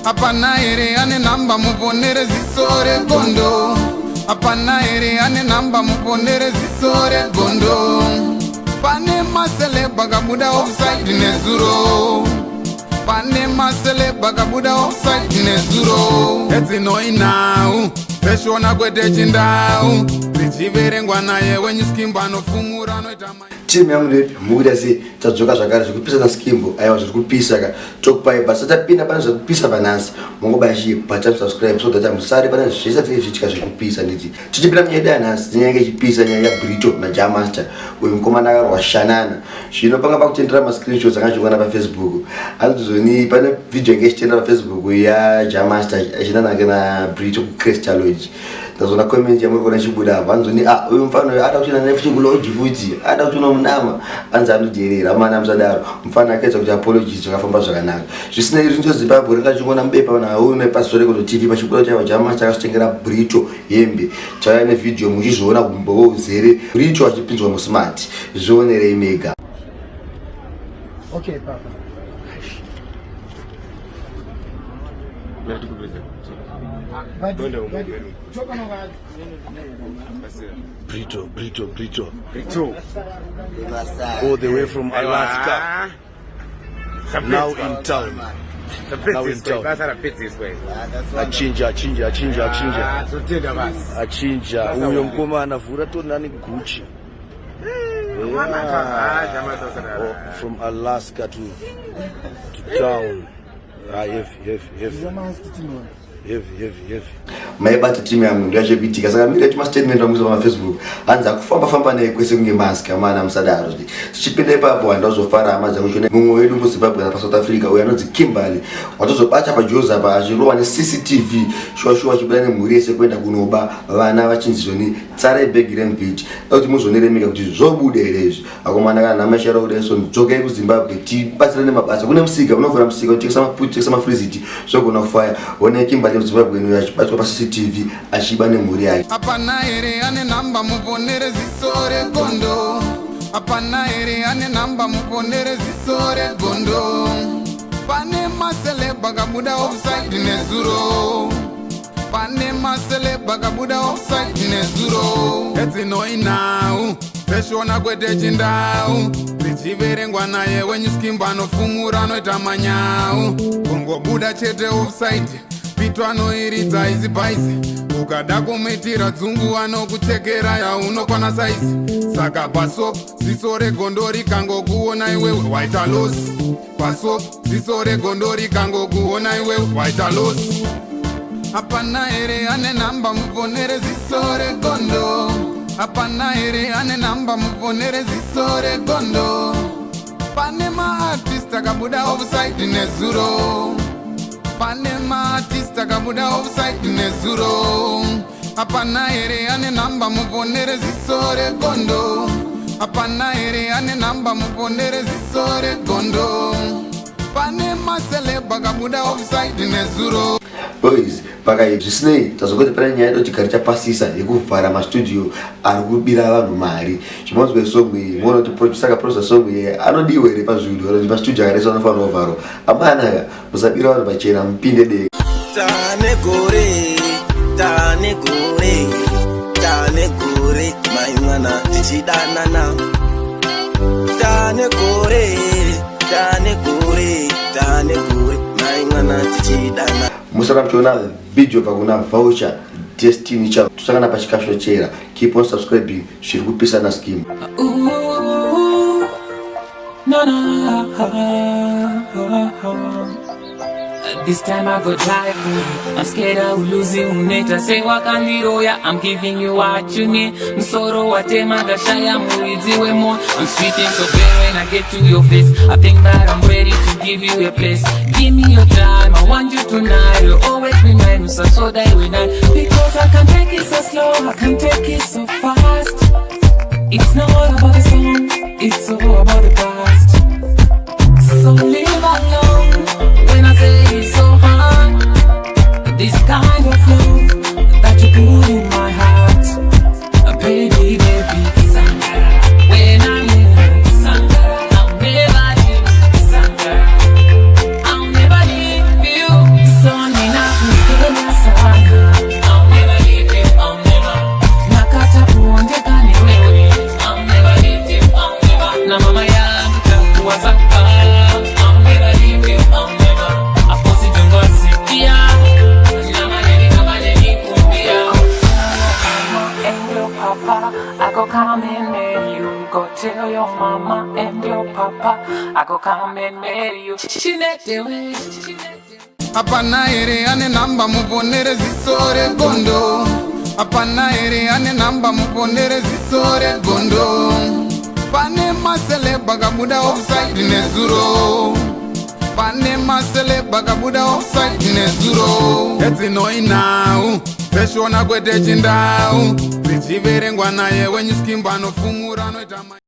Apana ere ane namba muponere zisore gondo. Apana ere ane namba muponere zisore gondo. Pane masele bagabuda offside nezuro. Pane masele bagabuda offside nezuro. Eti no inau Peshona kwete chindau Zichiverengwa naye wenye skimba no fumura no itama. Timu yangu repi muda zi tadzoka zvakare zvekupisa na skimbo aiwa zvekupisa ka tokupai basa tapinda pana zvekupisa panasi mongo bashi bata subscribe so that musari pana zvese zvichitika zvekupisa nditi tichipinda munyeda yanhasi tinyenge chipisa nyaya ya Nabritto na Jamaster uyu mukomana akarwashanana zvino panga pakutendera ma screenshots akazviona pa Facebook anozoni pana video yenge ichitendera pa Facebook ya Jamaster achinana na Nabritto ku Crystal Lodge. Tazona comment ya muri chibuda vanzoni uyu mfano ada kuchina nefuchikuloji futi ada kuchina munama anza anoderera amana msadaro mfano akaita kuti apologies zvakafamba zvakanaka zvisina iri njo Zimbabwe ringachingona mbepa na uyu nepasore kuti TV pachikulo cha Jamaster akatengera Nabritto hembe chaya ne video muchizviona kumbowo uzere Nabritto achipinzwa mu smart zvionere mega. Okay papa Nabritto. All the way from Alaska. Now in town. Achinja. Uyo mkomana vura to nani Gucci. From Alaska to town. Heavy. Maibata timu yangu ndio yachipitika saka mira tuma statement wangu pa Facebook anza kufamba naye Kwese kunge mask amana msadaro tichipinda ipapo andazofara amaza kuchone mumwe wedu mu Zimbabwe na South Africa uya anonzi Kimberly watozobacha pa Joza pa achirowa ne CCTV shwa chibulane muri yese kwenda kunoba vana vachinzizoni tsara background page kuti muzoneremeka kuti zvobude lezvi akomana kana namashara udeso njoke ku Zimbabwe tibatsirane mabasa kune musika unovura musika utekesa maputi sama freezit zvogona kufaya one Kimberly Zimbabwe no yachibatwa pa CCTV achiba nemhuri yake. Apana ere ane namba muponere zisore gondo. Apana ere ane namba muponere zisore gondo. Pane masele bagabuda offside nezuro. Pane masele bagabuda offside nezuro. Eti no inau Peshona kwete chindau Zichiverengwa naye wenye skimba no fumura no itamanyau Kongo buda chete offside Pitwa no iridza izi paisi Ukada kumitira dzungu anokuchekera ya unokwana saizi Saka pasop zisore gondori kango kuona iwewe waita loss Pasop zisore gondori kango kuona iwewe waita loss Apana ere ane namba muponere zisore gondo Apana ere ane namba muponere zisore gondo Pane ma artist akabuda offside nezuro Pane ma artist akabuda offside nezuro Apana ere ane namba muponere zisore gondo Apana ere ane namba muponere zisore gondo Pane masele bagabuda offside nezuro. Boys, pakai zvisnei tazokoti pana nyaya yekuti chigari chapasisa yekuvhara mastudio ari kubira vanhu mari chimonzwe songwe muona kuti producer akaproducer songwe anodiwa here pazvidio kuti mastudio akaisa anofanira kuvharwa amanaka musabira vanhu pachena mupinde dei tane gore maimwana tichidanana tane gore maimwana tichidana. Musara mchona video pakuna voucher destiny cha tusangana pa chikasho chera. Keep on subscribing shiri kupisa na scheme. This time I go drive you. I'm scared of losing uneta. Say wakandiroya, I'm giving you what you need. Msoro watema gashaya muidziwe more. I'm sweeting so bad when I get to your face. I think that I'm ready to give you a place. Give me your time, I want you tonight. You'll always be mine, so that we night. Because I can't take it so slow, I can't take it so fast. It's not about the song, it's all about the past. So leave alone when I say it's so hard. This kind of love that you put in my heart, baby, Sangara. When I'm in Sangara, I'll never leave Sangara. I'll never leave you. So papa, I go come and marry you. Chinete we. Apana ere ane namba muponere zisore gondo. Apana ere ane namba muponere zisore gondo. Pane masele bagabuda offside nezuro. Pane masele bagabuda offside nezuro. Eti noi now. Pesho na kwete chindau. Zichiverengwa naye when you skimba no fumura no itama.